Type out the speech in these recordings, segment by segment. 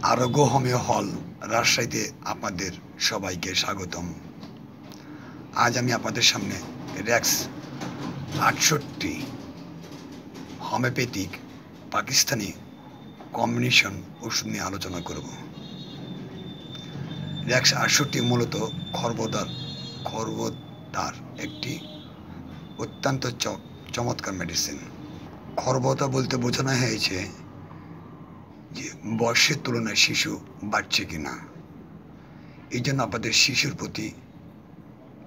আরোগ্য হোমিও হল রাজশাহীতে আপনাদের সবাইকে স্বাগতম। আজ আমি আপনাদের সামনে র্যাক্স 68 হোমিওপ্যাথিক পাকিস্তানি কম্বিনেশন ওষুধ নিয়ে আলোচনা করব। র্যাক্স 68 মূলত খর্বতার একটি অত্যন্ত চমৎকার মেডিসিন। খর্বতা বলতে বোঝানো হয়েছে যে বয়সের তুলনায় শিশু বাড়ছে কিনা। এই জন্য আপনাদের শিশুর প্রতি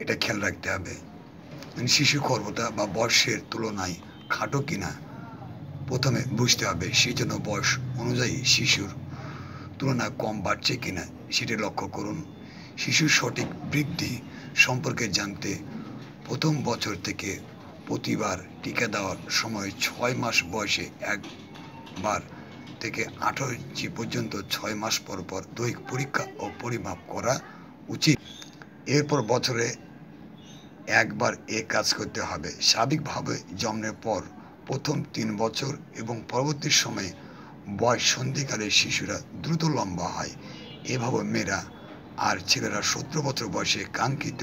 এটা খেয়াল রাখতে হবে। শিশু খর্বতা বা বয়সের তুলনায় খাটো কিনা প্রথমে বুঝতে হবে। সেই জন্য বয়স অনুযায়ী শিশুর তুলনায় কম বাড়ছে কিনা সেটি লক্ষ্য করুন। শিশুর সঠিক বৃদ্ধি সম্পর্কে জানতে প্রথম বছর থেকে প্রতিবার টিকা দেওয়ার সময় 6 মাস বয়সে একবার থেকে 18 ইঞ্চি পর্যন্ত 6 মাস পর পর দৈহিক পরীক্ষা ও পরিমাপ করা উচিত। এরপর বছরে একবার এ কাজ করতে হবে। স্বাভাবিকভাবে জন্মের পর প্রথম 3 বছর এবং পরবর্তী সময়ে বয়স সন্ধিকালে শিশুরা দ্রুত লম্বা হয়। এভাবে মেয়েরা আর ছেলেরা 17 বছর বয়সে কাঙ্ক্ষিত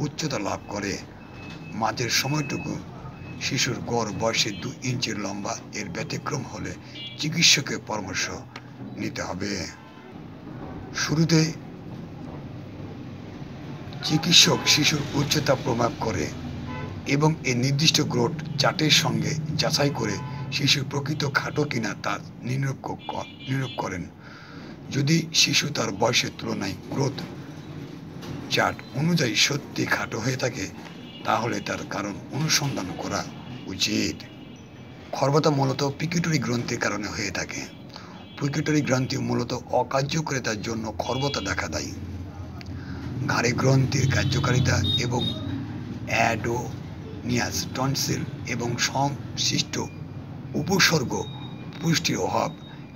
উচ্চতা লাভ করে। মাঝের সময়টুকু শিশুর গড় বয়সে 2 ইঞ্চির লম্বা। এর ব্যতিক্রম হলে চিকিৎসকের পরামর্শ নিতে হবে। শুরুতে চিকিৎসক শিশুর উচ্চতা পরিমাপ করে এবং এই নির্দিষ্ট গ্রোথ চার্টের সঙ্গে যাচাই করে শিশুর প্রকৃত খাটো কিনা তা নিরূপণ করেন। যদি শিশু তার বয়সের তুলনায় গ্রোথ চার্ট অনুযায়ী সত্যি খাটো হয়ে থাকে তাহলে তার কারণ অনুসন্ধান করা উচিত। খর্বতা মূলত পিকিউটারি গ্রন্থির কারণে হয়ে থাকে। পিকিউটারি গ্রন্থি মূলত অকার্যকারিতার জন্য খর্বতা দেখা দেয়। ঘাড়ে গ্রন্থির কার্যকারিতা এবং অ্যাডোনিয়াস টনসিল এবং সংশ্লিষ্ট উপসর্গ, পুষ্টির অভাব,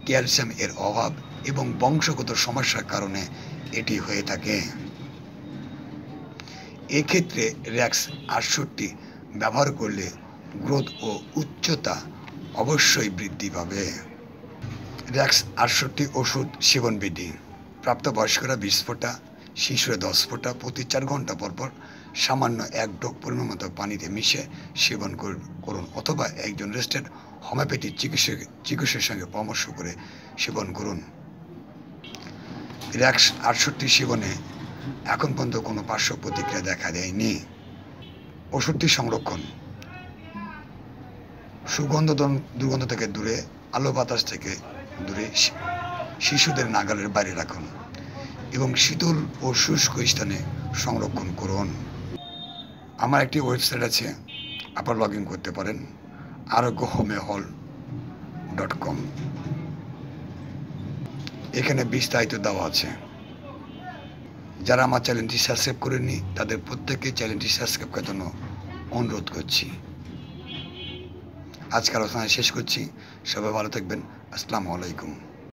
ক্যালসিয়াম এর অভাব এবং বংশগত সমস্যার কারণে এটি হয়ে থাকে। এক্ষেত্রে র্যাক্স 68 ব্যবহার করলে গ্রোথ ও উচ্চতা অবশ্যই বৃদ্ধি পাবে। র্যাক্স 68 ওষুধ সেবনবিধি: প্রাপ্তবয়স্করা 20 ফোঁটা, শিশুরা 10 ফোঁটা প্রতি 4 ঘন্টা পরপর সামান্য 1 ডোজ পরিমাণ মতো পানিতে মিশিয়ে সেবন করুন অথবা একজন রেজিস্টার্ড হোমিওপ্যাথিক চিকিৎসকের সঙ্গে পরামর্শ করে সেবন করুন। র্যাক্স 68 সেবনে এখন পর্যন্ত কোনো পার্শ্ব প্রতিক্রিয়া দেখা দেয়নি। ওষুধটি সংরক্ষণ: সুগন্ধ দুর্গন্ধ থেকে দূরে, আলো বাতাস থেকে দূরে, শিশুদের নাগালের বাইরে রাখুন এবং শীতল ও শুষ্ক স্থানে সংরক্ষণ করুন। আমার একটি ওয়েবসাইট আছে, আপনারা লগ ইন করতে পারেন, arogyohomeohol.com। এখানে বিস্তারিত দেওয়া আছে। যারা আমার চ্যানেলটি সাবস্ক্রাইব করেননি তাদের প্রত্যেককে চ্যানেলটি সাবস্ক্রাইব করার জন্য অনুরোধ করছি। আজকের আলোচনা শেষ করছি। সবাই ভালো থাকবেন। আসসালামু আলাইকুম।